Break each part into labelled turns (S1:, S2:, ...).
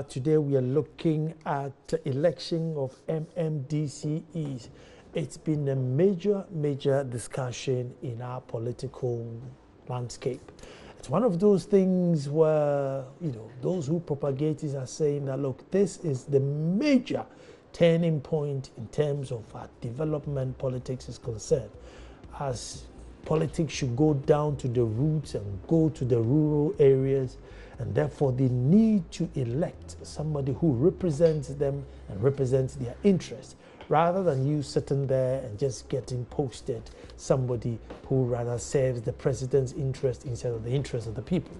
S1: Today we are looking at the election of MMDCEs. It's been a major discussion in our political landscape. It's one of those things where, those who propagate it are saying that, look, this is the major turning point in terms of our development politics is concerned, as politics should go down to the roots and go to the rural areas, and therefore they need to elect somebody who represents them and represents their interests, rather than you sitting there and just getting posted somebody who rather serves the president's interest instead of the interest of the people.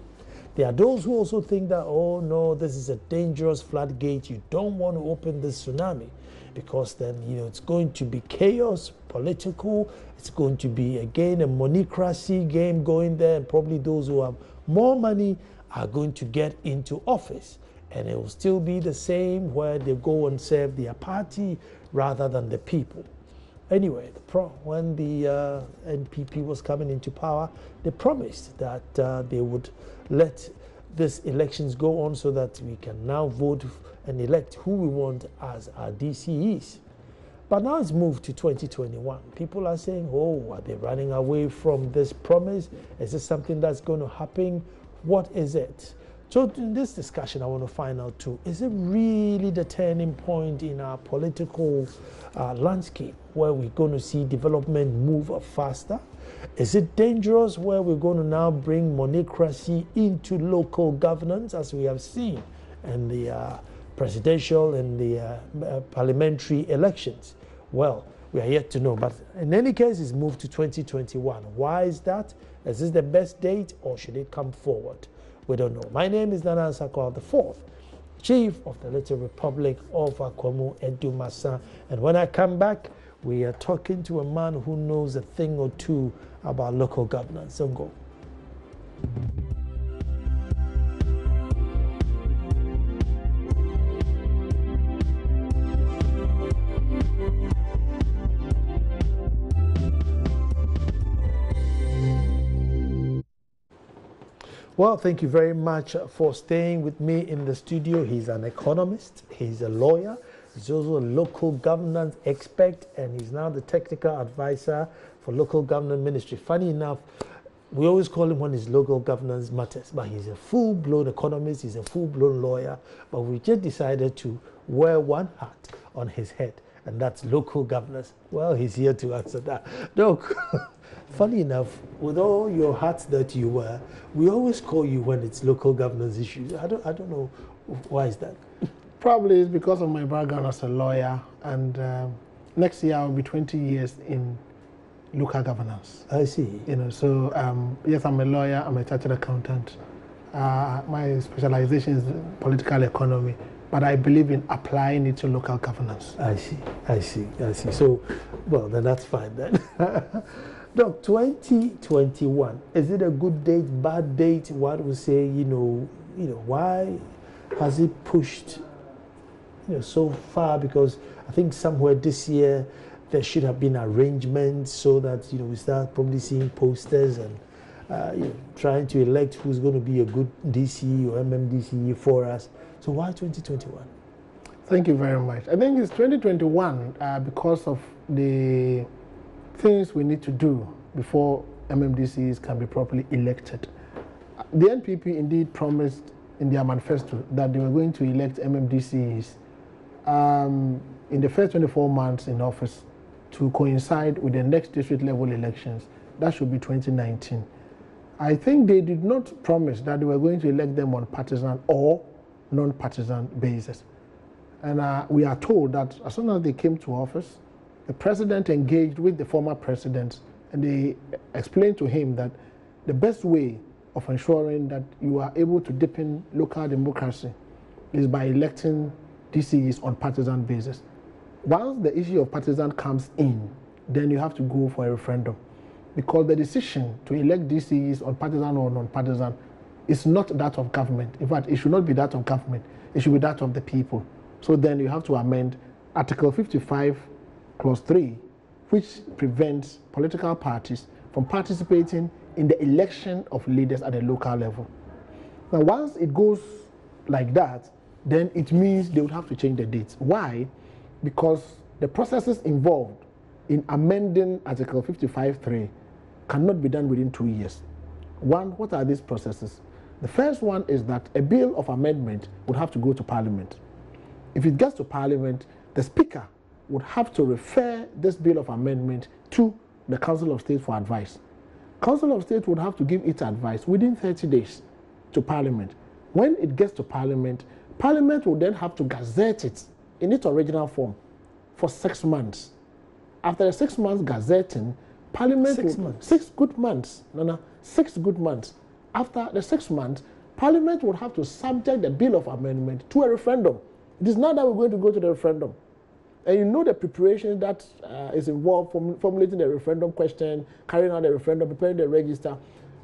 S1: There are those who also think that, oh no, this is a dangerous floodgate. You don't want to open this tsunami, because then, it's going to be chaos, political. It's going to be, again, a moneycracy game going there, and probably those who have more money are going to get into office. And it will still be the same, where they go and serve their party rather than the people. Anyway, when the NPP was coming into power, they promised that they would let these elections go on so that we can now vote and elect who we want as our DCEs. But now it's moved to 2021. People are saying, oh, are they running away from this promise? Is this something that's going to happen? What is it? So in this discussion, I want to find out too, is it really the turning point in our political landscape where we're going to see development move faster? Is it dangerous where we're going to now bring moneycracy into local governance, as we have seen in the presidential and the parliamentary elections? Well, we are yet to know. But in any case, it's moved to 2021. Why is that? Is this the best date, or should it come forward? We don't know. My name is Nana Sakwa IV, Chief of the Little Republic of Akwamu Edumasa. And when I come back, we are talking to a man who knows a thing or two about local governance. So go. Well, thank you very much for staying with me in the studio. He's an economist, he's a lawyer, he's also a local governance expert, and he's now the technical advisor for local government ministry. Funny enough, we always call him when his local governance matters, but he's a full-blown economist, he's a full-blown lawyer, but we just decided to wear one hat on his head, and that's local governance. Well, he's here to answer that. Look. Funny enough, with all your hats that you wear, we always call you when it's local governance issues. I don't know why is that.
S2: Probably it's because of my background as a lawyer, and next year I'll be 20 years in local governance.
S1: I see.
S2: So yes, I'm a lawyer. I'm a chartered accountant. My specialization is political economy, but I believe in applying it to local governance.
S1: I see. So, well, then that's fine then. Look, 2021, is it a good date, bad date? What we say, why has it pushed, so far? Because I think somewhere this year there should have been arrangements so that, we start probably seeing posters and, trying to elect who's going to be a good DCE or MMDCE for us. So why 2021?
S2: Thank you very much. I think it's 2021 because of the things we need to do before MMDCs can be properly elected. The NPP indeed promised in their manifesto that they were going to elect MMDCs in the first 24 months in office to coincide with the next district level elections. That should be 2019. I think they did not promise that they were going to elect them on partisan or non-partisan basis. And we are told that as soon as they came to office, the president engaged with the former president, and they explained to him that the best way of ensuring that you are able to deepen local democracy is by electing DCEs on partisan basis. Once the issue of partisan comes in, then you have to go for a referendum, because the decision to elect DCEs on partisan or non-partisan is not that of government. In fact, it should not be that of government. It should be that of the people. So then you have to amend Article 55 Clause 3, which prevents political parties from participating in the election of leaders at the local level. Now, once it goes like that, then it means they would have to change the dates. Why? Because the processes involved in amending Article 55.3 cannot be done within 2 years. One, what are these processes? The first one is that a bill of amendment would have to go to Parliament. If it gets to Parliament, the Speaker would have to refer this bill of amendment to the Council of State for advice. Council of State would have to give its advice within 30 days to Parliament. When it gets to Parliament, Parliament will then have to gazette it in its original form for 6 months. After the 6 months gazetting, Parliament
S1: 6 months.
S2: 6 good months. 6 good months. After the 6 months, Parliament would have to subject the bill of amendment to a referendum. It is not that we're going to go to the referendum. And you know the preparation that is involved, formulating the referendum question, carrying out the referendum, preparing the register.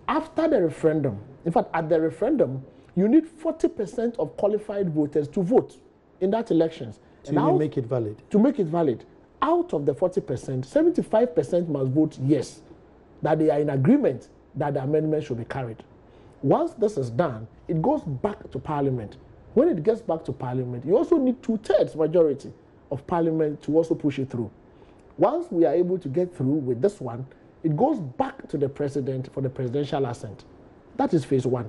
S2: After the referendum, in fact, at the referendum, you need 40% of qualified voters to vote in that elections.
S1: To make it valid.
S2: To make it valid. Out of the 40%, 75% must vote yes, that they are in agreement that the amendment should be carried. Once this is done, it goes back to Parliament. When it gets back to Parliament, you also need 2/3 majority of Parliament to also push it through. Once we are able to get through with this one, it goes back to the President for the presidential assent. That is phase one.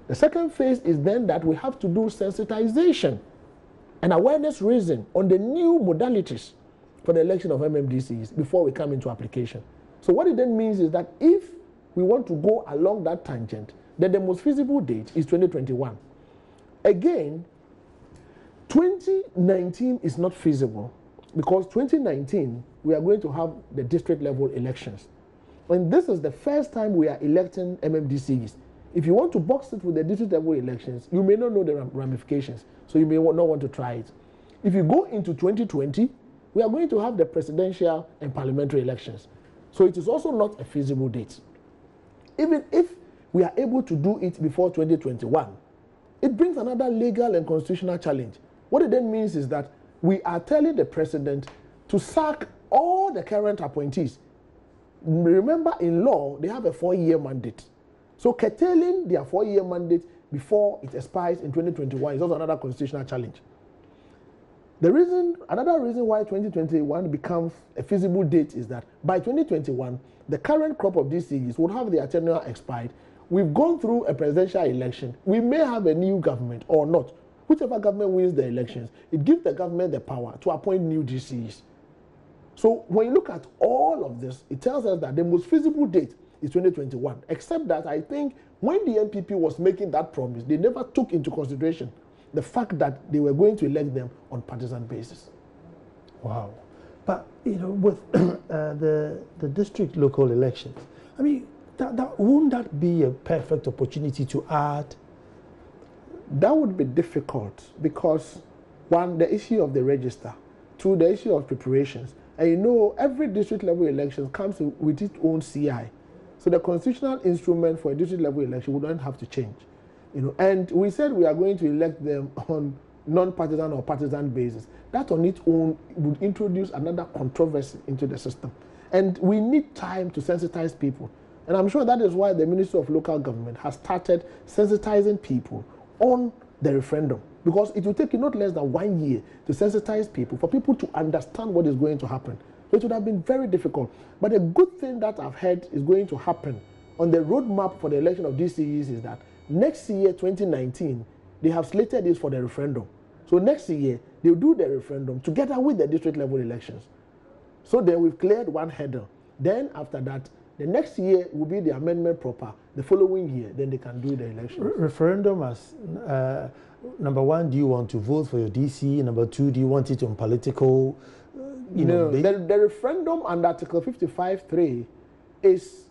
S2: The second phase is then that we have to do sensitization and awareness raising on the new modalities for the election of MMDCEs before we come into application. So what it then means is that if we want to go along that tangent, then the most feasible date is 2021. Again, 2019 is not feasible because 2019 we are going to have the district level elections. And this is the first time we are electing MMDCEs. If you want to box it with the district level elections, you may not know the ramifications, so you may not want to try it. If you go into 2020, we are going to have the presidential and parliamentary elections. So it is also not a feasible date. Even if we are able to do it before 2021, it brings another legal and constitutional challenge. What it then means is that we are telling the president to sack all the current appointees. Remember, in law, they have a 4-year mandate. So curtailing their 4-year mandate before it expires in 2021 is also another constitutional challenge. Another reason why 2021 becomes a feasible date is that by 2021, the current crop of DCEs would have their tenure expired. We've gone through a presidential election. We may have a new government or not. Whichever government wins the elections, it gives the government the power to appoint new DCEs. So when you look at all of this, it tells us that the most feasible date is 2021, except that I think when the NPP was making that promise, they never took into consideration the fact that they were going to elect them on partisan basis.
S1: Wow. But, with the district local elections, I mean, wouldn't that be a perfect opportunity to add?
S2: That would be difficult because, one, the issue of the register, two, the issue of preparations. And every district level election comes with its own CI. So the constitutional instrument for a district level election would not have to change. And we said we are going to elect them on non-partisan or partisan basis. That on its own would introduce another controversy into the system. And we need time to sensitize people. And I'm sure that is why the Ministry of Local Government has started sensitizing people on the referendum. Because it will take not less than 1 year to sensitize people, for people to understand what is going to happen. So it would have been very difficult. But a good thing that I've heard is going to happen on the roadmap for the election of DCEs is that next year, 2019, they have slated this for the referendum. So next year, they'll do the referendum together with the district level elections. So then we've cleared one hurdle. Then after that, the next year will be the amendment proper. The following year, then they can do the election.
S1: Referendum as, number one, do you want to vote for your DC? Number two, do you want it on political,
S2: the referendum under Article 55.3 is,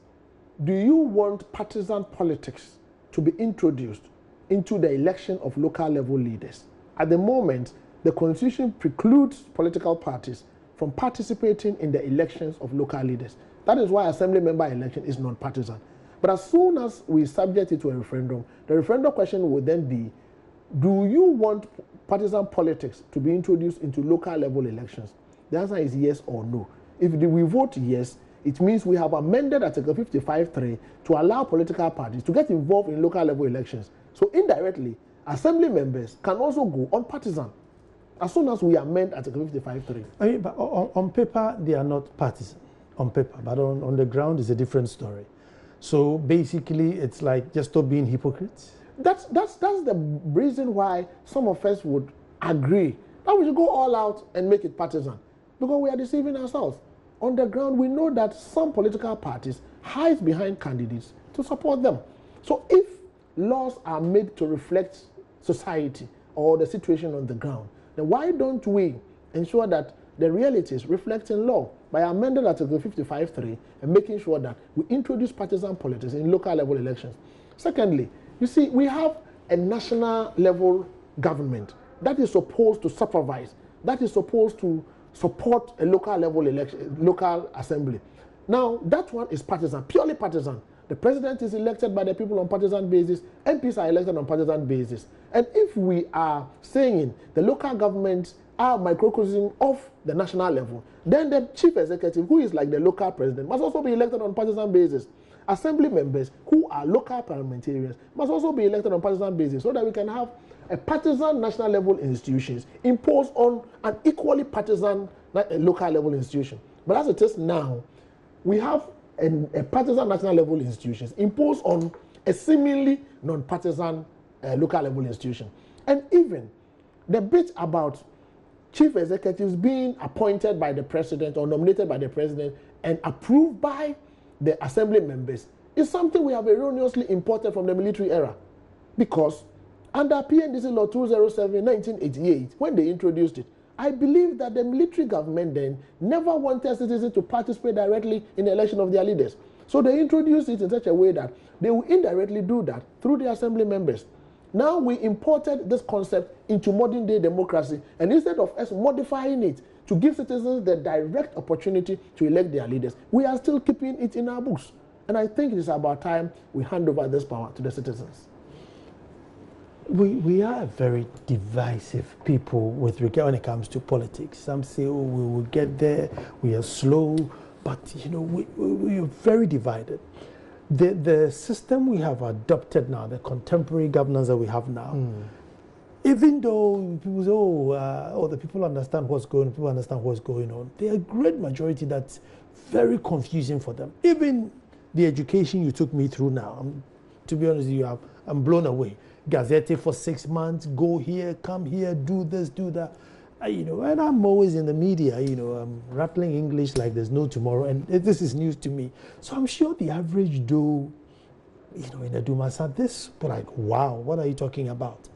S2: do you want partisan politics to be introduced into the election of local level leaders? At the moment, the Constitution precludes political parties from participating in the elections of local leaders. That is why assembly member election is non-partisan. But as soon as we subject it to a referendum, the referendum question will then be, do you want partisan politics to be introduced into local level elections? The answer is yes or no. If we vote yes, it means we have amended Article 55.3 to allow political parties to get involved in local level elections. So indirectly, assembly members can also go unpartisan as soon as we amend Article 55.3.
S1: I mean, but on paper, they are not partisan. On paper, but on the ground is a different story. So basically, it's like just stop being hypocrites.
S2: That's the reason why some of us would agree that we should go all out and make it partisan, because we are deceiving ourselves. On the ground, we know that some political parties hide behind candidates to support them. So if laws are made to reflect society or the situation on the ground, then why don't we ensure that the realities reflect in law by amending Article 55.3 and making sure that we introduce partisan politics in local level elections? Secondly, you see, we have a national level government that is supposed to supervise, that is supposed to support a local level election, local assembly. Now, that one is partisan, purely partisan. The president is elected by the people on partisan basis, MPs are elected on partisan basis. And if we are saying the local governments are microcosm of the national level, then the chief executive, who is like the local president, must also be elected on partisan basis. Assembly members, who are local parliamentarians, must also be elected on partisan basis, so that we can have a partisan national level institutions imposed on an equally partisan local level institution. But as it is now, we have a partisan national level institutions imposed on a seemingly non-partisan local level institution. And even the bit about chief executives being appointed by the president or nominated by the president and approved by the assembly members is something we have erroneously imported from the military era. Because under PNDC Law 207, 1988, when they introduced it, I believe that the military government then never wanted citizens to participate directly in the election of their leaders. So they introduced it in such a way that they will indirectly do that through the assembly members. Now we imported this concept into modern day democracy, and instead of us modifying it to give citizens the direct opportunity to elect their leaders, we are still keeping it in our books. And I think it is about time we hand over this power to the citizens.
S1: We are a very divisive people with regard when it comes to politics. Some say, oh, we will get there, we are slow, but you know, we are very divided. The system we have adopted now, the contemporary governance that we have now, even though people say, oh, the people understand what's going on, people understand what's going on, there are a great majority that's very confusing for them. Even the education you took me through now, to be honest with you, I'm blown away. Gazette for 6 months, go here, come here, do this, do that. You know, and I'm always in the media, you know, I'm rattling English like there's no tomorrow, and this is news to me. So I'm sure the average Joe, you know, in the Duma said this, but like, wow, what are you talking about?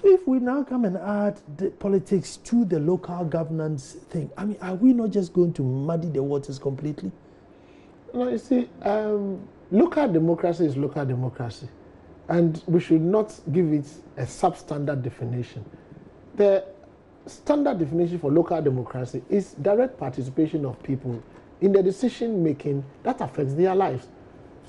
S1: So if we now come and add the politics to the local governance thing, I mean, are we not just going to muddy the waters completely?
S2: No, you see, local democracy is local democracy. And we should not give it a substandard definition. The standard definition for local democracy is direct participation of people in the decision making that affects their lives.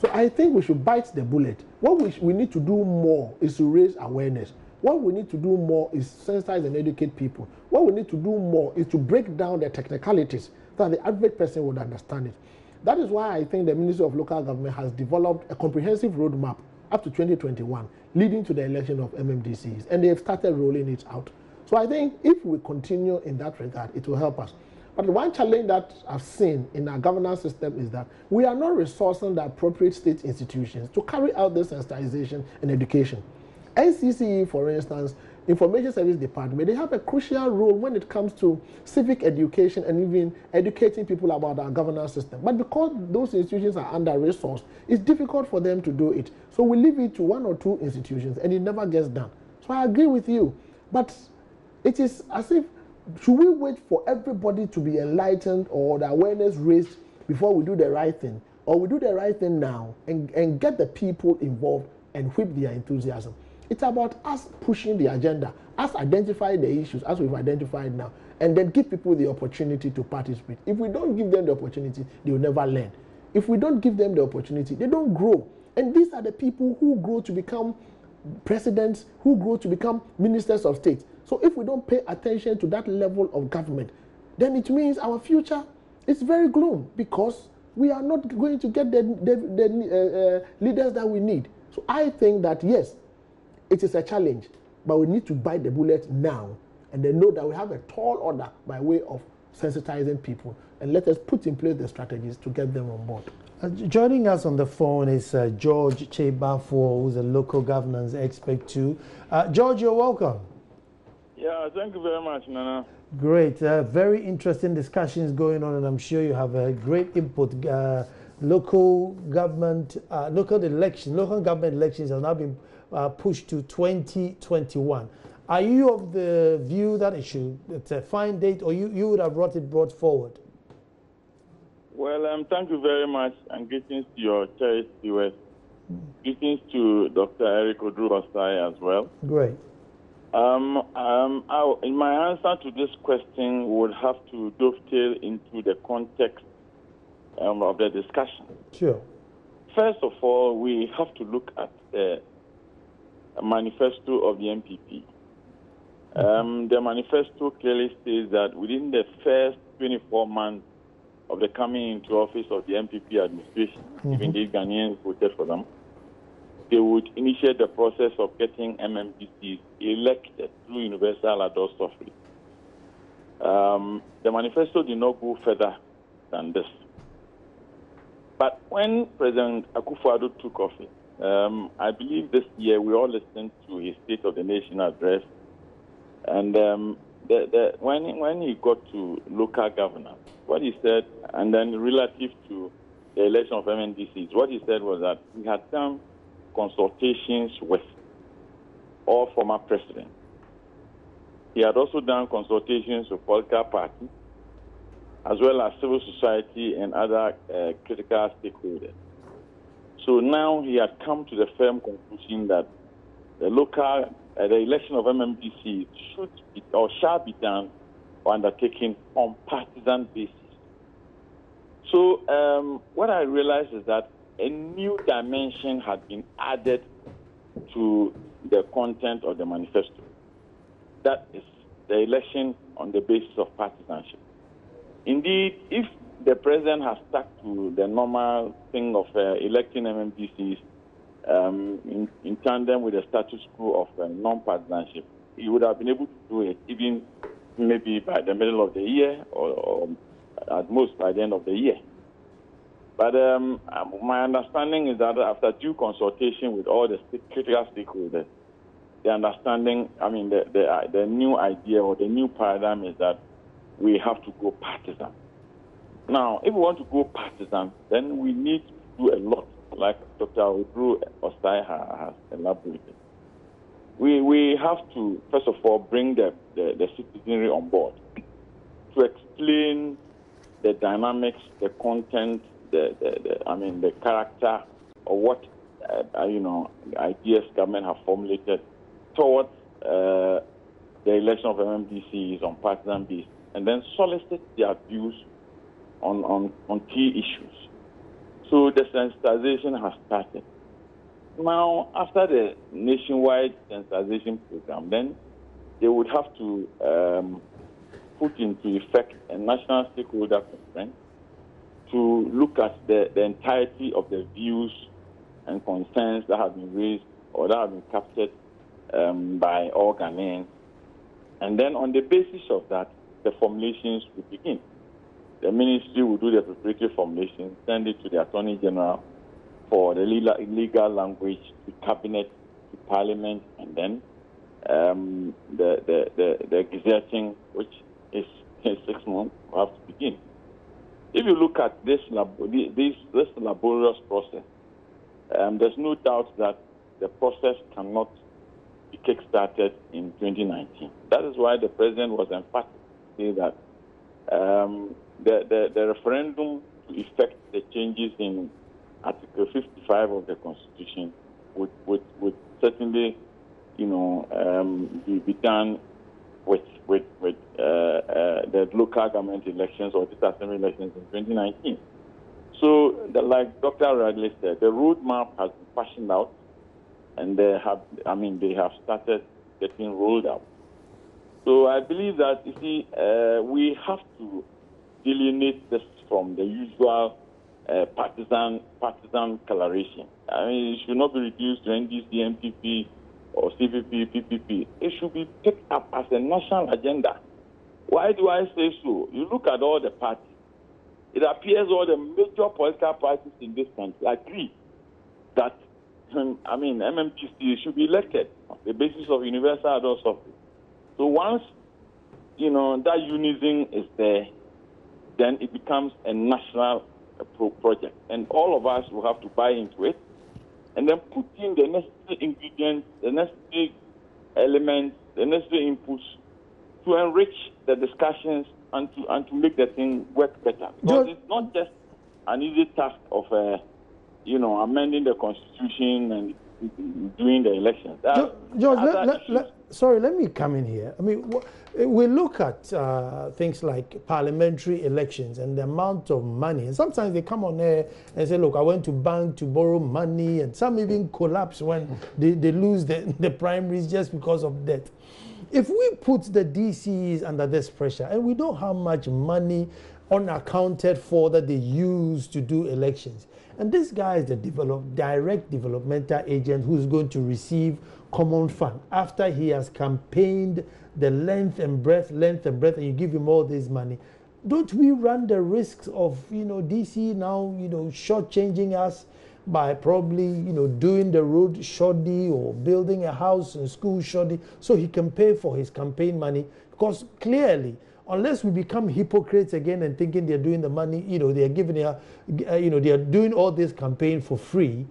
S2: So I think we should bite the bullet. What we need to do more is to raise awareness. What we need to do more is sensitize and educate people. What we need to do more is to break down the technicalities so that the average person would understand it. That is why I think the Ministry of Local Government has developed a comprehensive roadmap up to 2021, leading to the election of MMDCEs, and they have started rolling it out. So I think if we continue in that regard, it will help us. But the one challenge that I've seen in our governance system is that we are not resourcing the appropriate state institutions to carry out this sensitization and education. NCCE, for instance, Information Service Department, they have a crucial role when it comes to civic education and even educating people about our governance system. But because those institutions are under-resourced, it's difficult for them to do it. So we leave it to one or two institutions and it never gets done. So I agree with you. But it is as if, should we wait for everybody to be enlightened or the awareness raised before we do the right thing? Or we do the right thing now and get the people involved and whip their enthusiasm? It's about us pushing the agenda, us identifying the issues as we've identified now, and then give people the opportunity to participate. If we don't give them the opportunity, they will never learn. If we don't give them the opportunity, they don't grow. And these are the people who grow to become presidents, who grow to become ministers of state. So if we don't pay attention to that level of government, then it means our future is very gloom, because we are not going to get the leaders that we need. So I think that, yes, it is a challenge, but we need to bite the bullet now and then know that we have a tall order by way of sensitizing people, and let us put in place the strategies to get them on board.
S1: Joining us on the phone is George Chebafo, who's a local governance expert too. George, you're welcome.
S3: Yeah, thank you very much, Nana.
S1: Great. Very interesting discussions going on, and I'm sure you have a great input. Local government elections have now been pushed to 2021. Are you of the view that it's a fine date, or you would have brought forward?
S3: Well, thank you very much, and greetings to your cherished viewers. Greetings to Dr. Eric Odru-Osai as well.
S1: Great.
S3: In my answer to this question, we would have to dovetail into the context of the discussion.
S1: Sure.
S3: First of all, we have to look at the manifesto of the MPP. The manifesto clearly states that within the first 24 months of the coming into office of the MPP administration, even the Ghanaians voted for them, they would initiate the process of getting MMDCEs elected through universal adult suffrage. The manifesto did not go further than this. But when President Akufo-Addo took office, I believe this year we all listened to his State of the Nation address, and when he got to local governance, what he said, and then relative to the election of MMDCs, what he said was that he had done consultations with all former presidents. He had also done consultations with political parties, as well as civil society and other critical stakeholders. So now he had come to the firm conclusion that the election of MMDC should be or shall be done or undertaken on partisan basis. So what I realized is that a new dimension had been added to the content of the manifesto. That is the election on the basis of partisanship. Indeed, if the president has stuck to the normal thing of electing MMDCs in tandem with the status quo of non-partisanship, he would have been able to do it even maybe by the middle of the year or at most by the end of the year. But my understanding is that after due consultation with all the critical stakeholders, the understanding, the new idea or the new paradigm is that we have to go partisan. Now, if we want to go partisan, then we need to do a lot, like Dr. Odru-Osai has elaborated. We have to, first of all, bring the citizenry on board to explain the dynamics, the content, the character of what ideas government have formulated towards the election of MMDCs on partisan basis, and then solicit their views on key issues. So the sensitization has started. Now, after the nationwide sensitization program, then they would have to put into effect a national stakeholder conference to look at the entirety of the views and concerns that have been raised or that have been captured by all Ghanaians. And then on the basis of that, the formulations will begin. The ministry will do the preparatory formulation, send it to the Attorney General for the legal language, to Cabinet, to Parliament, and then the gazetting, which is in 6 months, will have to begin. If you look at this laborious process, there's no doubt that the process cannot be kick-started in 2019. That is why the President was emphatic to say that the referendum to effect the changes in Article 55 of the Constitution would certainly, be done with the local government elections or the assembly elections in 2019. So, like Dr. Radley said, the roadmap has been fashioned out, and they have started getting rolled out. So I believe that, we have to delineate this from the usual partisan coloration. It should not be reduced to NDC, MPP, or CVP, PPP, it should be picked up as a national agenda. Why do I say so? You look at all the parties. It appears all the major political parties in this country agree that, MMDCEs should be elected on the basis of universal adult suffrage. So once, that unison is there, then it becomes a national project. And all of us will have to buy into it and then put in the necessary ingredients, the necessary elements, the necessary inputs to enrich the discussions and to make the thing work better. Because it's not just an easy task of, amending the constitution and doing the elections.
S1: George, sorry, let me come in here. I mean, we look at things like parliamentary elections and the amount of money, and sometimes they come on there and say, look, I went to bank to borrow money, and some even collapse when they lose the primaries just because of debt. If we put the DCEs under this pressure, and we know how much money unaccounted for that they use to do elections, and this guy is the direct developmental agent who's going to receive common fund after he has campaigned the length and breadth, and you give him all this money. Don't we run the risks of, DC now, shortchanging us by probably, doing the road shoddy or building a house and school shoddy so he can pay for his campaign money? Because clearly, unless we become hypocrites again and thinking they're doing the money, they're giving they're doing all this campaign for free,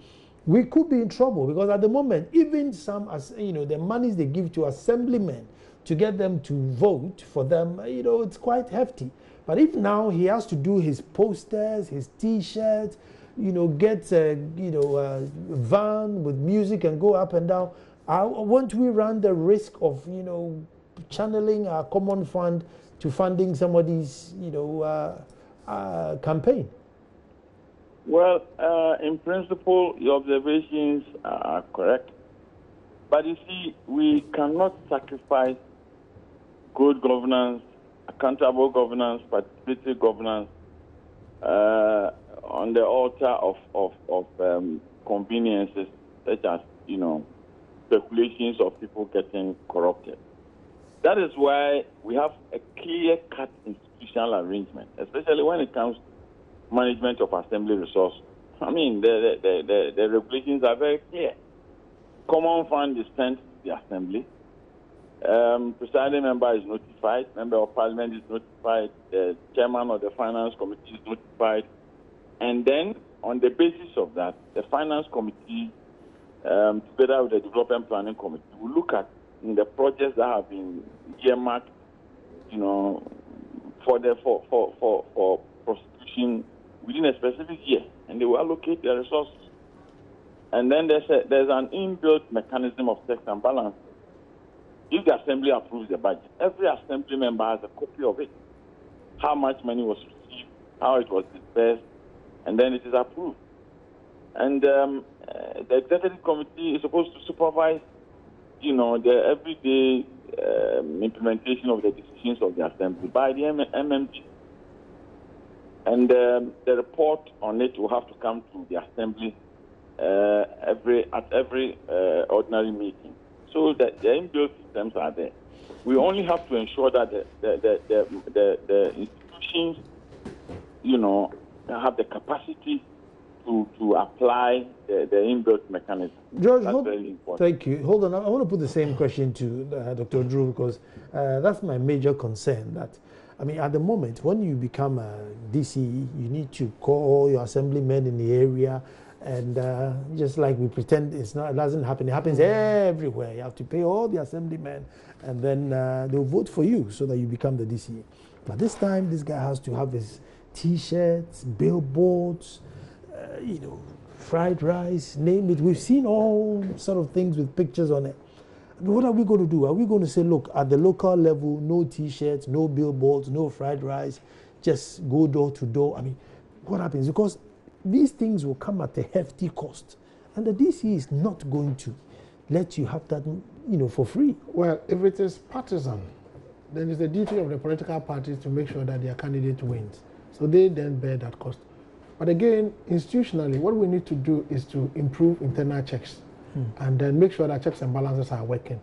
S1: we could be in trouble. Because at the moment, even some, the monies they give to assemblymen to get them to vote for them, it's quite hefty. But if now he has to do his posters, his T-shirts, get a van with music and go up and down, won't we run the risk of, channeling our common fund to funding somebody's, campaign?
S3: Well, in principle, your observations are correct. But you see, we cannot sacrifice good governance, accountable governance, participatory governance on the altar of conveniences such as, speculations of people getting corrupted. That is why we have a clear-cut institutional arrangement, especially when it comes to management of assembly resources. I mean, the regulations are very clear. Common fund is sent to the assembly. Presiding member is notified. Member of parliament is notified. The chairman of the finance committee is notified. And then, on the basis of that, the finance committee, together with the development planning committee, will look at the projects that have been earmarked, for prosecution within a specific year, and they will allocate their resources. And then there's an inbuilt mechanism of checks and balances. If the assembly approves the budget, every assembly member has a copy of it. How much money was received, how it was dispersed, and then it is approved. And the executive committee is supposed to supervise, the everyday implementation of the decisions of the assembly by the MMD. And the report on it will have to come to the assembly at every ordinary meeting. So that the inbuilt systems are there. We only have to ensure that the institutions, have the capacity to apply the inbuilt mechanism.
S1: George,
S3: that's very important.
S1: Thank you. Hold on. I want to put the same question to Dr. Drew, because that's my major concern. That, at the moment, when you become a DCE, you need to call your assemblymen in the area, and just like we pretend it doesn't happen, it happens everywhere. You have to pay all the assemblymen, and then they'll vote for you so that you become the DCE. But this time, this guy has to have his T-shirts, billboards, fried rice, name it. We've seen all sort of things with pictures on it. What are we going to do? Are we going to say, look, at the local level, no T-shirts, no billboards, no fried rice, just go door to door? What happens? Because these things will come at a hefty cost. And the DC is not going to let you have that, for free.
S2: Well, if it is partisan, then it's the duty of the political parties to make sure that their candidate wins. So they then bear that cost. But again, institutionally, what we need to do is to improve internal checks. and then make sure that checks and balances are working.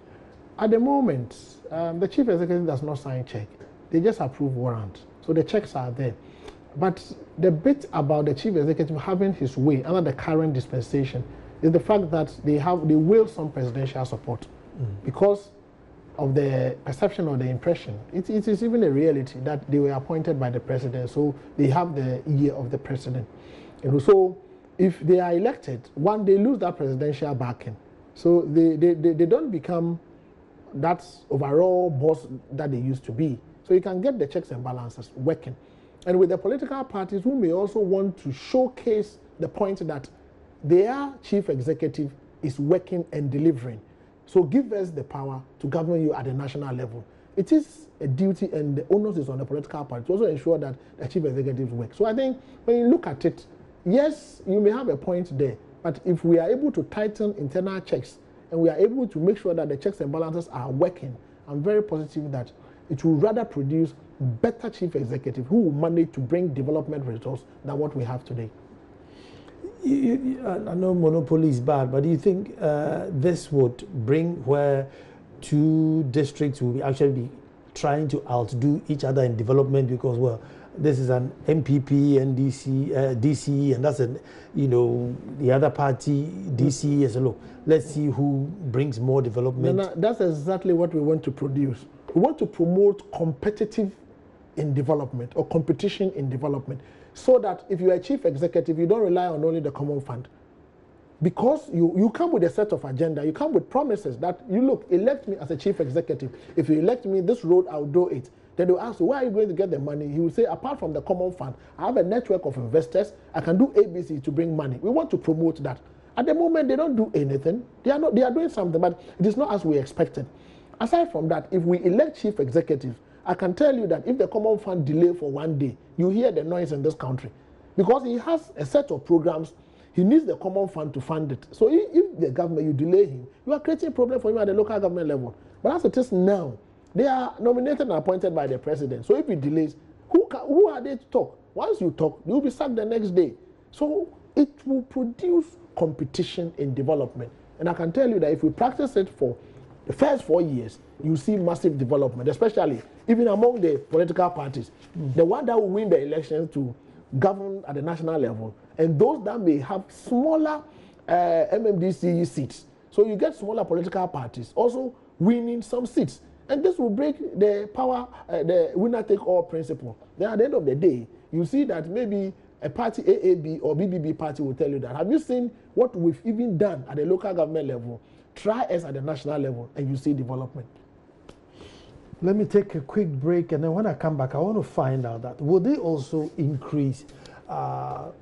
S2: At the moment, the chief executive does not sign check. They just approve warrant. So the checks are there. But the bit about the chief executive having his way under the current dispensation is the fact that they will some presidential support because of the perception or the impression. It is even a reality that they were appointed by the president, so they have the ear of the president. And so if they are elected, one, they lose that presidential backing. So they don't become that overall boss that they used to be. So you can get the checks and balances working. And with the political parties who may also want to showcase the point that their chief executive is working and delivering. So give us the power to govern you at the national level. It is a duty and the onus is on the political party to also ensure that the chief executives work. So I think when you look at it, yes, you may have a point there, but if we are able to tighten internal checks and we are able to make sure that the checks and balances are working, I'm very positive that it will rather produce better chief executive who will manage to bring development results than what we have today.
S1: I know monopoly is bad, but do you think this would bring where two districts will actually be trying to outdo each other in development because, well, this is an MPP, DCE, and that's the other party, DCE, as a look. Let's see who brings more development.
S2: No, that's exactly what we want to produce. We want to promote competitive in development or competition in development, so that if you are a chief executive, you don't rely on only the common fund. Because you come with a set of agenda, you come with promises that you look, elect me as a chief executive. If you elect me, this road, I'll do it. Then they'll ask you, where are you going to get the money? He will say, apart from the common fund, I have a network of investors. I can do ABC to bring money. We want to promote that. At the moment, they don't do anything. They are doing something, but it is not as we expected. Aside from that, if we elect chief executives, I can tell you that if the common fund delay for one day, you hear the noise in this country. Because he has a set of programs, he needs the common fund to fund it. So if the government, you delay him, you are creating a problem for him at the local government level. But as it is now, they are nominated and appointed by the president. So if he delays, who are they to talk? Once you talk, you will be sacked the next day. So it will produce competition in development. And I can tell you that if we practice it for the first 4 years, you see massive development, especially even among the political parties. The one that will win the elections to govern at the national level, and those that may have smaller MMDCE seats. So you get smaller political parties also winning some seats. And this will break the power, the winner-take-all principle. Then at the end of the day, you see that maybe a party, AAB or BBB party, will tell you that. Have you seen what we've even done at the local government level? Try us at the national level, and you see development.
S1: Let me take a quick break, and then when I come back, I want to find out that will they also increase how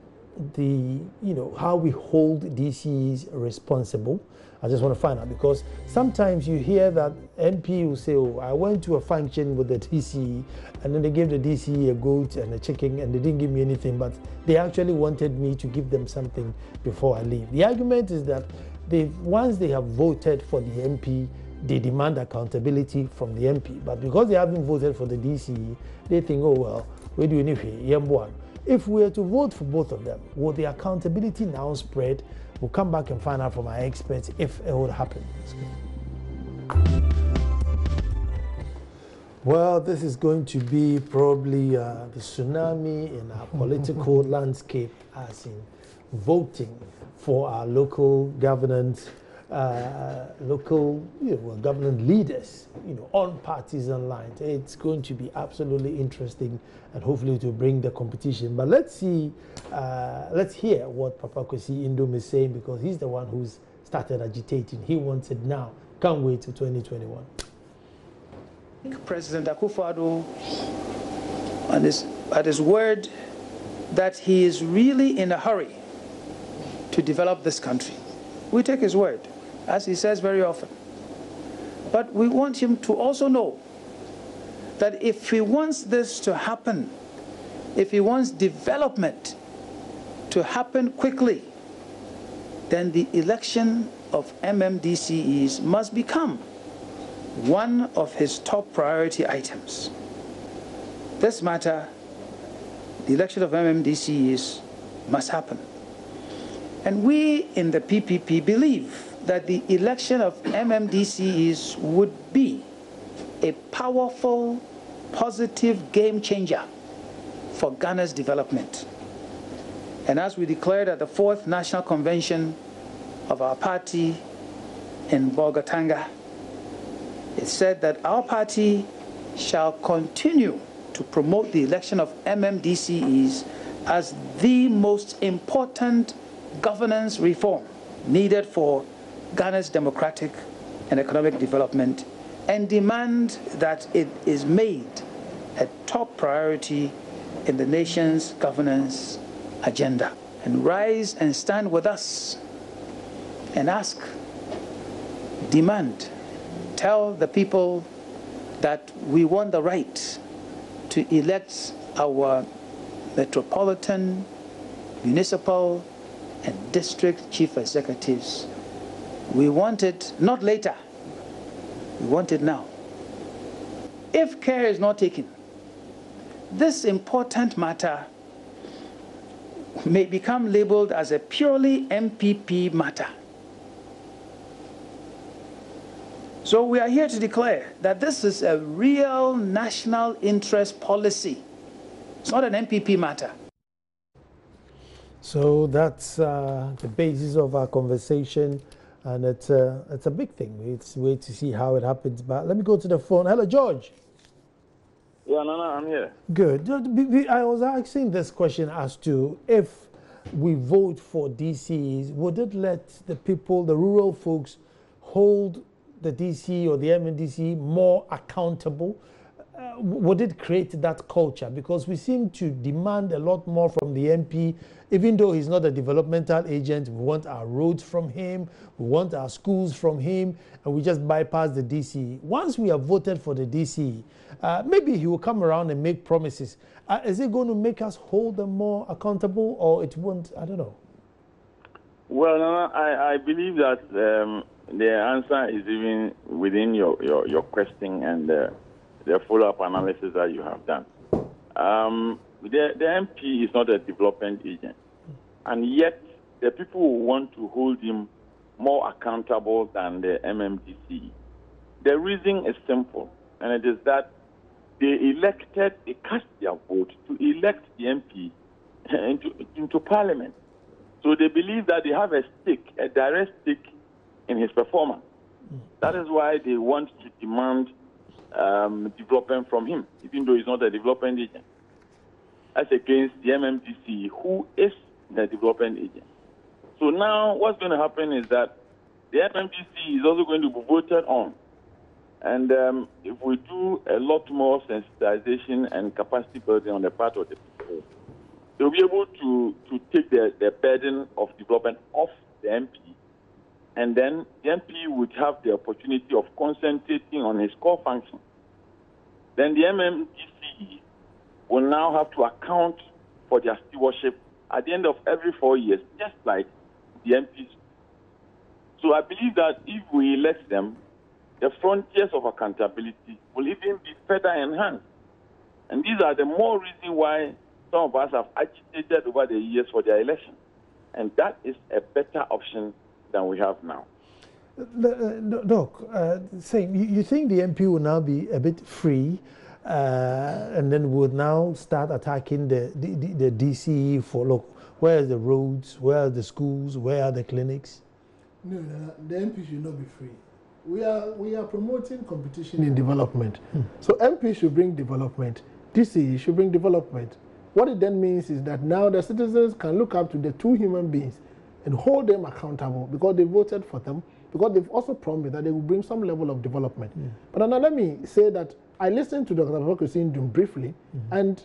S1: we hold DCEs responsible? I just want to find out, because sometimes you hear that MP will say, oh, I went to a function with the DCE, and then they gave the DCE a goat and a chicken, and they didn't give me anything, but they actually wanted me to give them something before I leave. The argument is that once they have voted for the MP, they demand accountability from the MP. But because they haven't voted for the DCE, they think, oh, well, we do anything. If we were to vote for both of them, will the accountability now spread? We'll come back and find out from our experts if it would happen. Well, this is going to be probably the tsunami in our political landscape, as in voting for our local governance, government leaders, on partisan lines. It's going to be absolutely interesting, and hopefully to bring the competition. But let's hear what Papa Kwesi Indom is saying, because he's the one who's started agitating. He wants it now. Can't wait till 2021.
S4: President Akufo-Addo, at his word that he is really in a hurry to develop this country. We take his word, as he says very often. But we want him to also know that if he wants this to happen, if he wants development to happen quickly, then the election of MMDCEs must become one of his top priority items. This matter, the election of MMDCEs, must happen. And we in the PPP believe that the election of MMDCEs would be a powerful, positive game changer for Ghana's development. And as we declared at the 4th National Convention of our party in Bolgatanga, it said that our party shall continue to promote the election of MMDCEs as the most important governance reform needed for Ghana's democratic and economic development, and demand that it is made a top priority in the nation's governance agenda. And rise and stand with us and ask, demand, tell the people that we want the right to elect our metropolitan, municipal, and district chief executives. We want it not later, we want it now. If care is not taken, this important matter may become labeled as a purely MPP matter. So we are here to declare that this is a real national interest policy. It's not an MPP matter.
S1: So that's the basis of our conversation, and it's a big thing. It's wait to see how it happens. But let me go to the phone. Hello, George.
S3: Yeah, no, I'm here.
S1: Good. I was asking this question as to if we vote for DCs, would it let the people, the rural folks, hold the DC or the MMDC more accountable? Would it create that culture? Because we seem to demand a lot more from the MP, even though he's not a developmental agent. We want our roads from him, we want our schools from him, and we just bypass the DC. Once we have voted for the DC, maybe he will come around and make promises. Is it going to make us hold them more accountable, or it won't? I don't know.
S3: Well, no, I believe that the answer is even within your question and the follow-up analysis that you have done. The MP is not a development agent, and yet the people who want to hold him more accountable than the MMDC. The reason is simple, and it is that they cast their vote to elect the MP into Parliament. So they believe that they have a direct stake in his performance. That is why they want to demand development from him, even though he's not a development agent, as against the MMDC, who is the development agent. So now what's going to happen is that the MMDC is also going to be voted on. And if we do a lot more sensitization and capacity building on the part of the people, they'll be able to take the burden of development off the MP. And then the MP would have the opportunity of concentrating on his core function. Then the MMDC will now have to account for their stewardship at the end of every 4 years, just like the MPs. So I believe that if we elect them, the frontiers of accountability will even be further enhanced. And these are the more reasons why some of us have agitated over the years for their election. And that is a better option than we have now.
S1: Doc, you think the MP will now be a bit free and then would now start attacking the DCE for, look, where are the roads, where are the schools, where are the clinics?
S2: No, the MP should not be free. We are promoting competition in development. So MP should bring development, DCE should bring development. What it then means is that now the citizens can look up to the two human beings and hold them accountable because they voted for them, because they've also promised that they will bring some level of development. But now let me say that I listened to Dr. Babakosindum briefly, and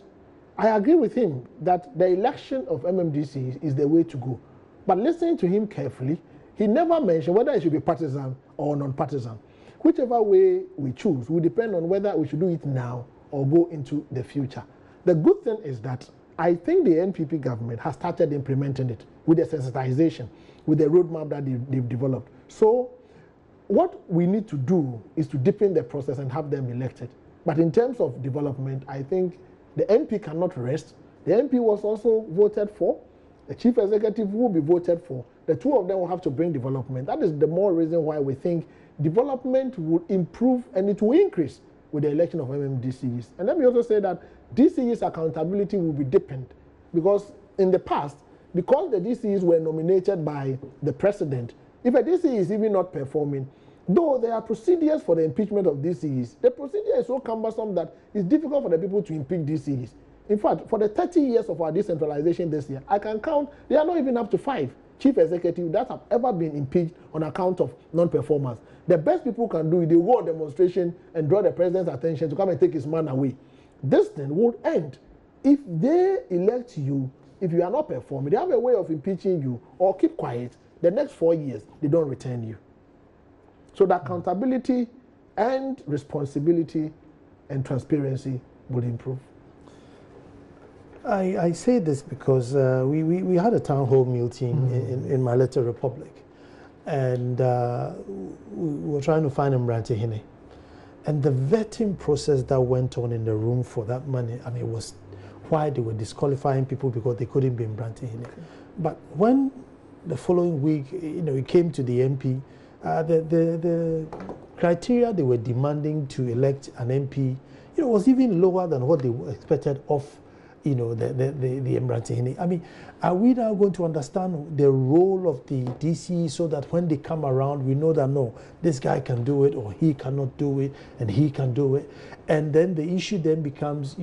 S2: I agree with him that the election of MMDC is the way to go. But listening to him carefully, he never mentioned whether it should be partisan or non-partisan. Whichever way we choose will depend on whether we should do it now or go into the future. The good thing is that I think the NPP government has started implementing it with the sensitization, with the roadmap that they've developed. So what we need to do is to deepen the process and have them elected. But in terms of development, I think the MP cannot rest. The MP was also voted for, the chief executive will be voted for. The two of them will have to bring development. That is the more reason why we think development will improve and it will increase with the election of MMDCEs. And let me also say that DCEs accountability will be deepened, because in the past, because the DCEs were nominated by the president, if a DCE is even not performing, though there are procedures for the impeachment of DCEs, the procedure is so cumbersome that it's difficult for the people to impeach DCEs. In fact, for the 30 years of our decentralization this year, I can count, they are not even up to 5 chief executives that have ever been impeached on account of non-performance. The best people can do is they go on demonstration and draw the president's attention to come and take his man away. This thing will end. If they elect you, if you are not performing, they have a way of impeaching you or keep quiet. The next 4 years, they don't return you. So the accountability and responsibility and transparency will improve.
S1: I say this because we had a town hall meeting in my little republic, and we were trying to find Mbrantehene. And the vetting process that went on in the room for that money, I mean, it was why they were disqualifying people because they couldn't be Mbrantehene. When when the following week, it came to the MP, the criteria they were demanding to elect an MP, was even lower than what they expected of, the Mbrantehene. I mean, are we now going to understand the role of the DCE so that when they come around, we know that, no, this guy can do it or he cannot do it and he can do it. And then the issue then becomes,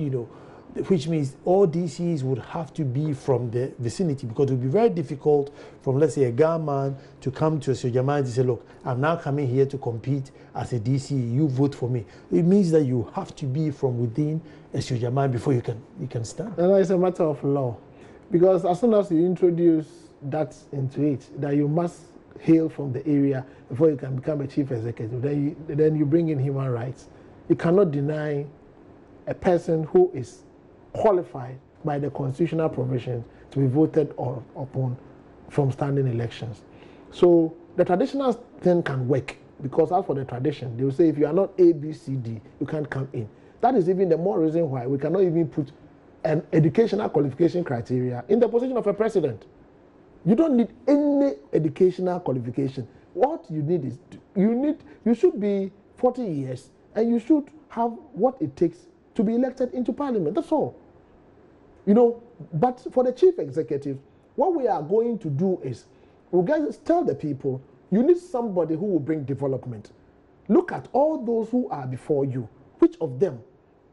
S1: which means all DCs would have to be from the vicinity, because it would be very difficult from, let's say, a Ghana to come to a Sojaman and say, look, I'm now coming here to compete as a DC, you vote for me. It means that you have to be from within a Sojaman before you can stand.
S2: And it's a matter of law, because as soon as you introduce that into it, that you must hail from the area before you can become a chief executive, then you bring in human rights. You cannot deny a person who is qualified by the constitutional provisions to be voted upon from standing elections. So the traditional thing can work, because as for the tradition, they will say if you are not A, B, C, D, you can't come in. That is even the more reason why we cannot even put an educational qualification criteria in the position of a president. You don't need any educational qualification. What you need is, you should be 40 years and you should have what it takes to be elected into parliament. That's all. But for the chief executive, what we are going to do is, we'll tell the people, you need somebody who will bring development. Look at all those who are before you. Which of them,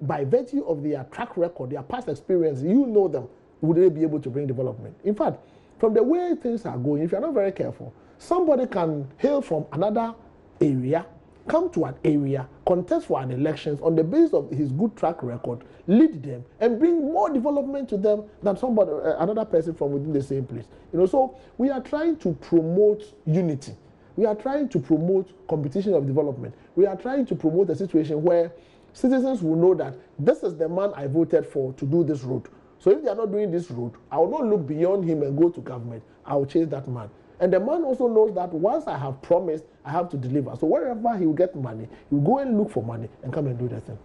S2: by virtue of their track record, their past experience, you know them, would they be able to bring development? In fact, from the way things are going, if you're not very careful, somebody can hail from another area, come to an area, contest for an elections on the basis of his good track record, lead them, and bring more development to them than another person from within the same place. So we are trying to promote unity. We are trying to promote competition of development. We are trying to promote a situation where citizens will know that this is the man I voted for to do this road. So if they are not doing this road, I will not look beyond him and go to government. I will chase that man. And the man also knows that once I have promised, I have to deliver. So wherever he will get money, he will go and look for money and come and do that thing.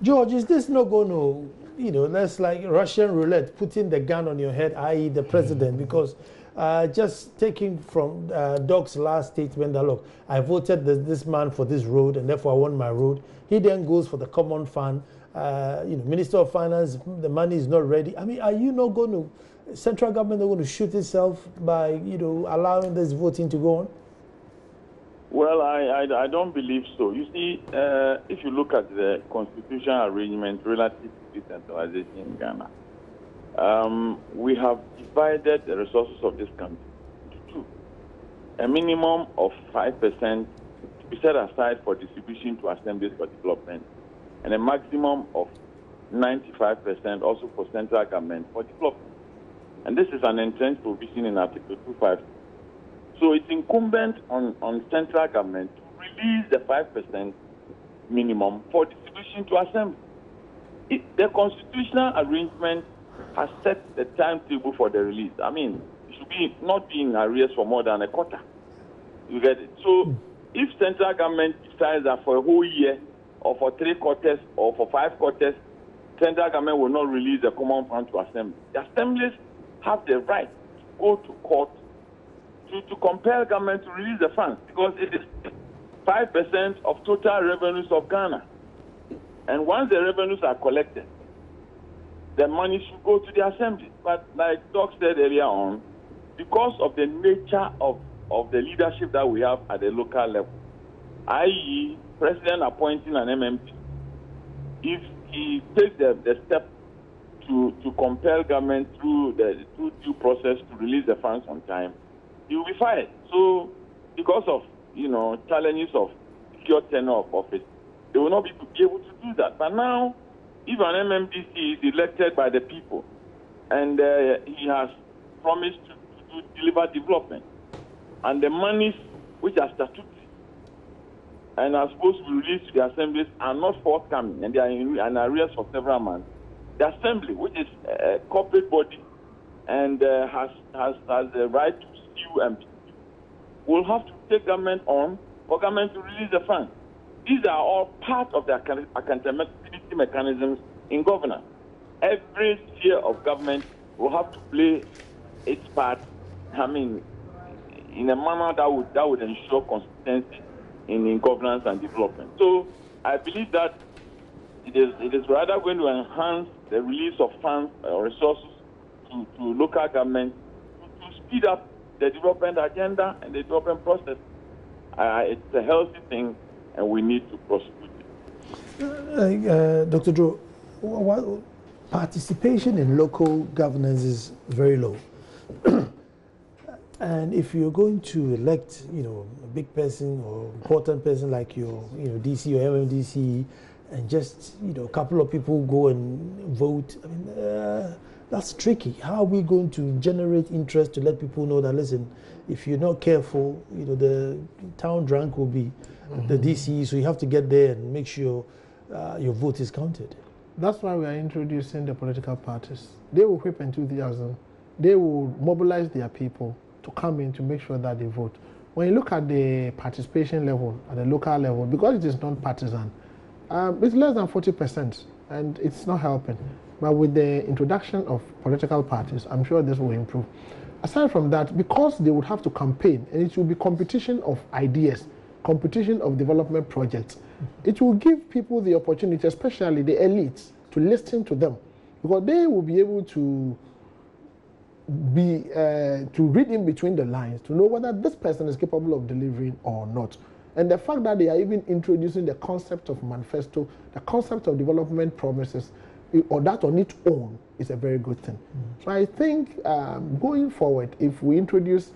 S1: George, is this not going to, that's like Russian roulette, putting the gun on your head, i.e. the president, because just taking from Doc's last statement that, look, I voted this man for this road and therefore I want my road. He then goes for the common fund. Minister of Finance, the money is not ready. I mean, are you not going to, central government, going to shoot itself by, allowing this voting to go on?
S3: Well, I don't believe so. You see, if you look at the constitutional arrangement relative to decentralization in Ghana, we have divided the resources of this country into two. A minimum of 5% to be set aside for distribution to assemblies for development, and a maximum of 95% also for central government for development. And this is an entrenched provision in Article 252. So it's incumbent on central government to release the 5% minimum for distribution to assembly. The constitutional arrangement has set the timetable for the release. I mean, it should not be in arrears for more than a quarter. You get it? So if central government decides that for a whole year, or for 3 quarters, or for 5 quarters, central government will not release the common fund to assembly. The assemblies have the right go to court to compel government to release the funds, because it is 5% of total revenues of Ghana. And once the revenues are collected, the money should go to the assembly. But like Doc said earlier on, because of the nature of the leadership that we have at the local level, i.e. President appointing an MMD, if he takes the step to compel government through due process to release the funds on time, he will be fired. So because of challenges of secure tenure of office, they will not be able to do that. But now, if an MMDC is elected by the people and he has promised to deliver development, and the monies which are statutory and are supposed to be released to the assemblies are not forthcoming, and they are in arrears for several months, the assembly, which is a corporate body and has the right to sue and will have to take government on for government to release the funds. These are all part of the accountability mechanisms in governance. Every sphere of government will have to play its part, in a manner that would ensure consistency in governance and development. So I believe that it is rather going to enhance the release of funds or resources to local government to speed up the development agenda and the development process. It's a healthy thing, and we need to prosecute it.
S1: Dr. Dro, participation in local governance is very low. And if you're going to elect, a big person or important person like your, DC or MMDC, and just, a couple of people go and vote, that's tricky. How are we going to generate interest to let people know that, listen, if you're not careful, the town drunk will be the DCE, so you have to get there and make sure your vote is counted.
S2: That's why we are introducing the political parties. They will whip enthusiasm. They will mobilize their people to come in to make sure that they vote. When you look at the participation level at the local level, because it is non-partisan, it's less than 40%, and it's not helping. But with the introduction of political parties, I'm sure this will improve. Aside from that, because they would have to campaign, and it will be competition of ideas, competition of development projects, it will give people the opportunity, especially the elites, to listen to them, because they will be able to read in between the lines to know whether this person is capable of delivering or not. And the fact that they are even introducing the concept of manifesto, the concept of development promises, or that on its own is a very good thing. So I think going forward, if we introduce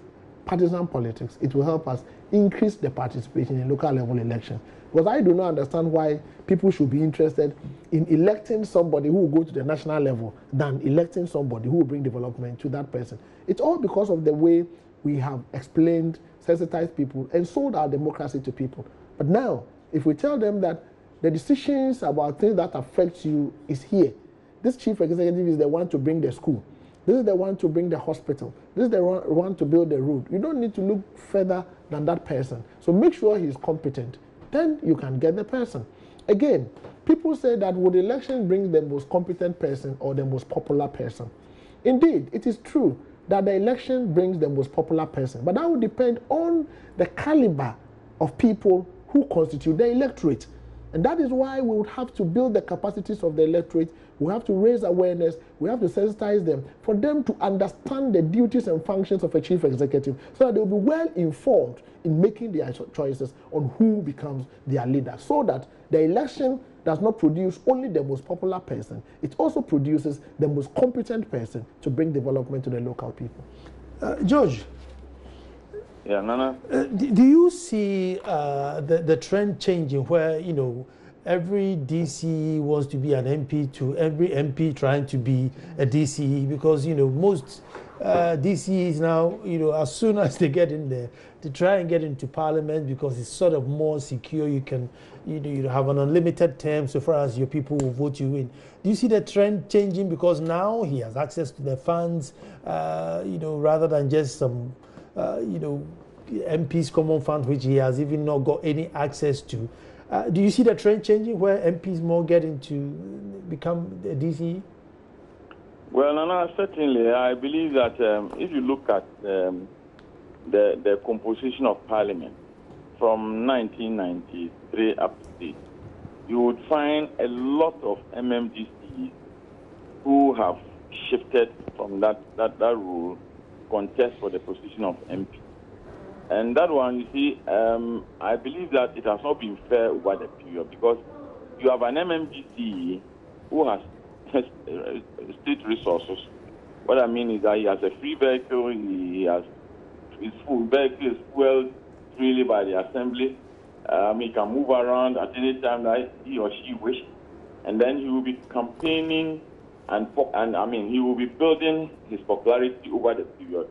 S2: partisan politics, it will help us increase the participation in local level elections. Because I do not understand why people should be interested in electing somebody who will go to the national level than electing somebody who will bring development to that person. It's all because of the way we have explained, sensitized people, and sold our democracy to people. But now, if we tell them that the decisions about things that affect you is here, this chief executive is the one to bring the school, this is the one to bring the hospital, this is the one to build the road, you don't need to look further than that person. So make sure he is competent. Then you can get the person. Again, people say that would election bring the most competent person or the most popular person? Indeed, it is true that the election brings the most popular person, but that would depend on the caliber of people who constitute the electorate. And that is why we would have to build the capacities of the electorate. We have to raise awareness. We have to sensitize them for them to understand the duties and functions of a chief executive so that they will be well informed in making their choices on who becomes their leader, so that the election does not produce only the most popular person. It also produces the most competent person to bring development to the local people.
S1: George.
S3: Yeah, Nana.
S1: Do you see the trend changing where, every DCE wants to be an MP to every MP trying to be a DCE? Because, most DCEs now, as soon as they get in there, they try and get into parliament because it's sort of more secure. You can, you have an unlimited term so far as your people will vote you in. Do you see the trend changing because now he has access to the funds, rather than just some, MP's common fund, which he has even not got any access to? Do you see the trend changing where MPs more get into become a DCE?
S3: Well, Nana, certainly, I believe that if you look at the composition of Parliament from 1993 up to date, you would find a lot of MMDCEs who have shifted from that rule, contest for the position of MP. And that one, you see, I believe that it has not been fair over the period, because you have an MMDCE who has state resources. What I mean is that he has a free vehicle, he has his full vehicle is fueled freely by the assembly. He can move around at any time that he or she wishes, and then he will be campaigning and he will be building his popularity over the period.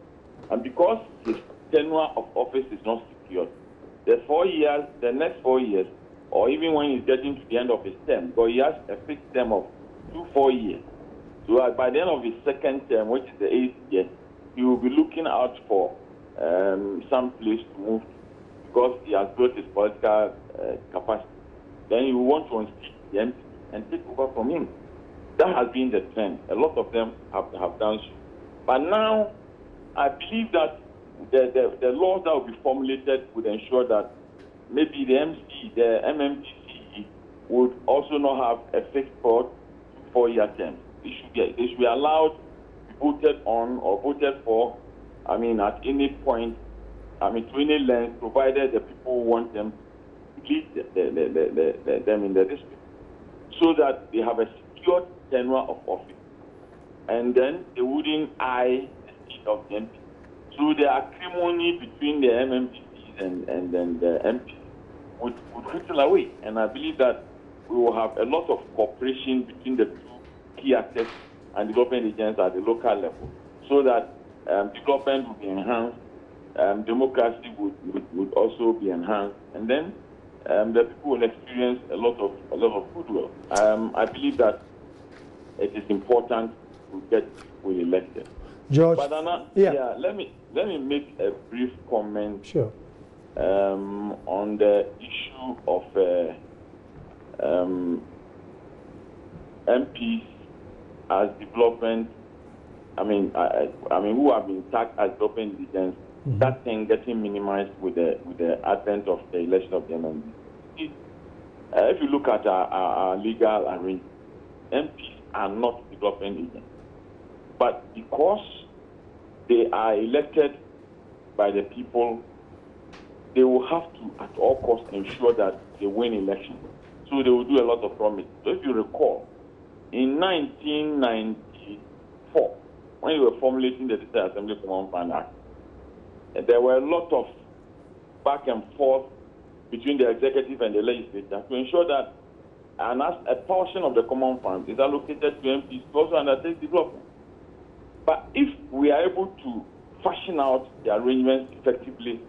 S3: And because his tenure of office is not secured, the next 4 years, or even when he's getting to the end of his term, because he has a fixed term of 4 years. So by the end of his second term, which is the 8th year, he will be looking out for some place to move to, because he has built his political capacity. Then you want to unseat the MP and take over from him. That has been the trend. A lot of them have done so. But now, I believe that the laws that will be formulated would ensure that maybe the MMDCE would also not have a fixed 4-year term. They should be allowed to be voted on or voted for, at any point, to any length, provided the people want them to lead them in the district, so that they have a secured tenure of office, and then they wouldn't eye the seat of the MP. So the acrimony between the MMDCs and then the MP would whittle away, and I believe that we will have a lot of cooperation between the two key actors and development agents at the local level, so that development will be enhanced, democracy would also be enhanced, and then the people will experience a lot of goodwill. I believe that it is important to get people elected.
S1: George,
S3: but Anna, let me make a brief comment.
S1: Sure.
S3: On the issue of MPs as development. Who have been tagged as development agents. Mm-hmm. That thing getting minimized with the advent of the election of the MMD. If you look at our legal arrangement, MPs are not development agents, but because they are elected by the people, they will have to, at all costs, ensure that they win elections. So they will do a lot of promises. So if you recall, in 1994, when you were formulating the District Assembly Common Fund Act, there were a lot of back and forth between the executive and the legislature to ensure that a portion of the common fund is allocated to MPs to also undertake development. But if we are able to fashion out the arrangements effectively,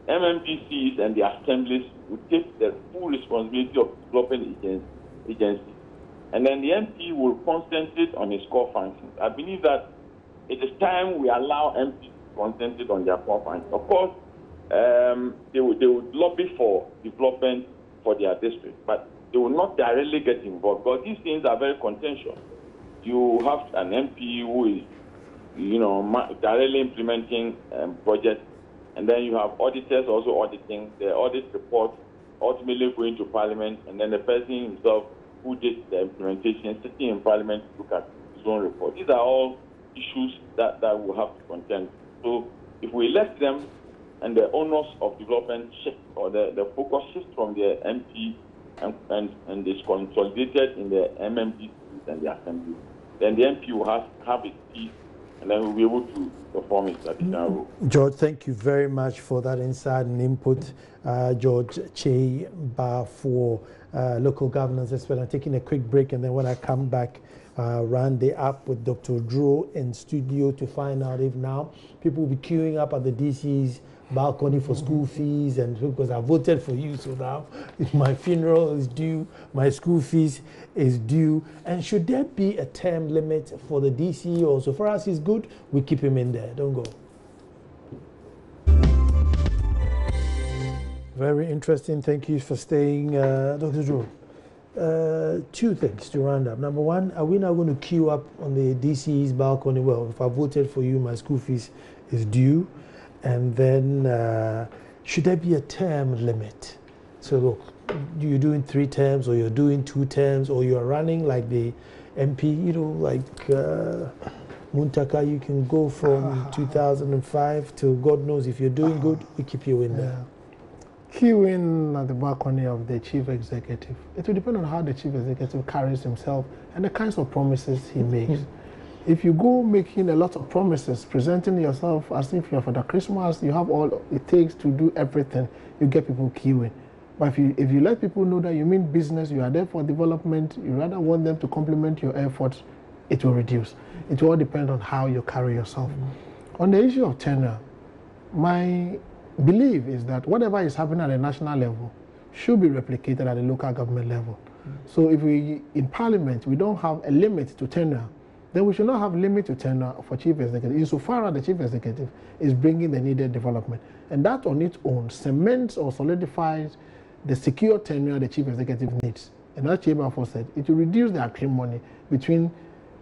S3: MMDCs and the assemblies will take the full responsibility of development agencies. And then the MP will concentrate on his core functions. I believe that it is time we allow MPs to concentrate on their core functions. Of course, they would lobby for development for their district, but they will not directly get involved, because these things are very contentious. You have an MP who is, directly implementing projects, and then you have auditors also auditing the audit report, ultimately going to Parliament, and then the person himself who did the implementation sitting in Parliament to look at his own report. These are all issues that we'll have to contend. So if we elect them and the onus of development shift, or the focus shifts from the MP and is consolidated in the MMDCs and the Assembly, then the MP will have its peace, and then we'll be able to perform its traditional role.
S1: George, thank you very much for that insight and input. George Che for local governance expert. I'm taking a quick break, and then when I come back, run the app with Dr. Drew in studio to find out if now people will be queuing up at the DC's balcony for school fees, and because I voted for you, so now my funeral is due, my school fees is due. And should there be a term limit for the DC also? For us, it's good, we keep him in there, don't go. Very interesting, thank you for staying, Dr. Drew. two things to round up. Number one, are we now going to queue up on the DCE's balcony? Well, if I voted for you, my school fees is due. And then, should there be a term limit? So look, you're doing 3 terms, or you're doing 2 terms, or you're running like the MP, you know, like Muntaka, you can go from 2005 to God knows. If you're doing good, we keep you in there.
S2: Queuing at the balcony of the chief executive. It will depend on how the chief executive carries himself and the kinds of promises he makes. If you go making a lot of promises, presenting yourself as if you're for the Christmas, you have all it takes to do everything, you get people queuing. But if you let people know that you mean business, you are there for development, you rather want them to complement your efforts, it will reduce. It will all depend on how you carry yourself. On the issue of tenure, my belief is that whatever is happening at the national level should be replicated at the local government level. So if we, in parliament, we don't have a limit to tenure, then we should not have limit to tenure for chief executive, insofar as the chief executive is bringing the needed development. And that on its own cements or solidifies the secure tenure the chief executive needs. And as Chamber said, it will reduce the acrimony between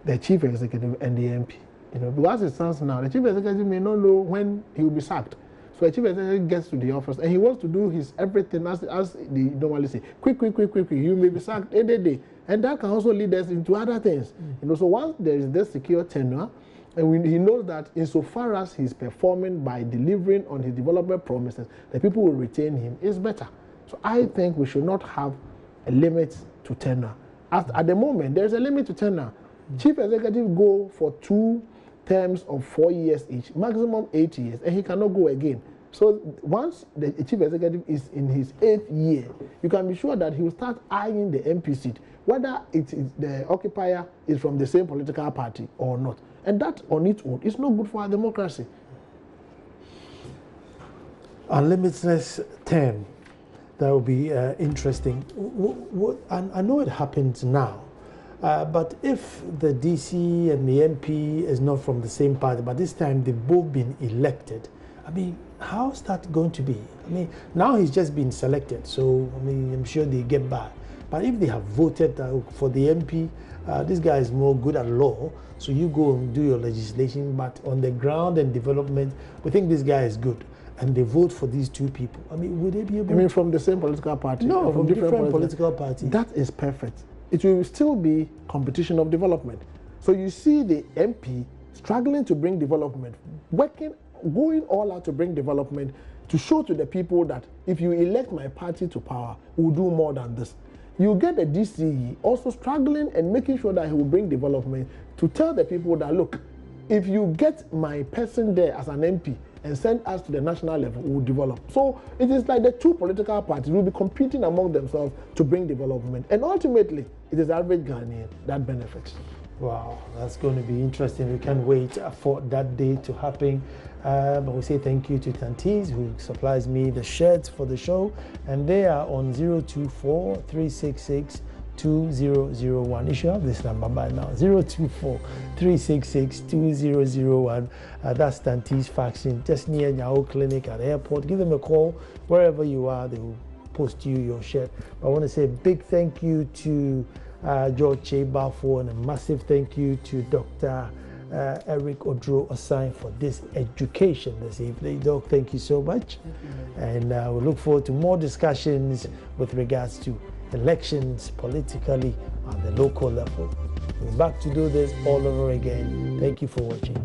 S2: the chief executive and the MP. You know, because as it stands now, the chief executive may not know when he will be sacked. So a chief executive gets to the office and he wants to do his everything as they normally say, quick, you may be sacked any day. And that can also lead us into other things. You know, so once there is this secure tenure, and he knows that insofar as he's performing by delivering on his development promises, the people will retain him, is better. So I think we should not have a limit to tenure. At the moment, there's a limit to tenure. Chief executive go for 2 terms of 4 years each, maximum 8 years, and he cannot go again. So once the chief executive is in his 8th year, you can be sure that he will start eyeing the MP seat, whether it is the occupier is from the same political party or not. And that on its own is not good for our democracy.
S1: Unlimitedness term, that will be interesting. I know it happens now. But if the DC and the MP is not from the same party, but this time they've both been elected, I mean, how's that going to be? I mean, now he's just been selected, so I mean, I'm sure they get by. But if they have voted for the MP, this guy is more good at law, so you go and do your legislation, but on the ground and development, we think this guy is good. And they vote for these 2 people. I mean, would they be able to...
S2: I mean, from the same political party?
S1: No, from different political parties.
S2: That is perfect. It will still be competition of development. So you see the MP struggling to bring development, going all out to bring development, to show to the people that if you elect my party to power, we'll do more than this. You get the DCE also struggling and making sure that he will bring development to tell the people that, look, if you get my person there as an MP and send us to the national level, we'll develop. So it is like the 2 political parties will be competing among themselves to bring development. And ultimately, it is the average Ghanaian that benefits.
S1: Wow, that's going to be interesting. We can't wait for that day to happen. But we say thank you to Tantis, who supplies me the shirts for the show. And they are on 024-366-2001. You should have this number by now, 024-366-2001. That's Tantis faxing, just near Yahoo Clinic at the airport. Give them a call wherever you are. They will post you your shirt. But I want to say a big thank you to George Chebafo, and a massive thank you to Dr. Eric Odro Osai for this education this evening. Doc, thank you so much. And we look forward to more discussions with regards to elections politically on the local level. We're back to do this all over again. Thank you for watching.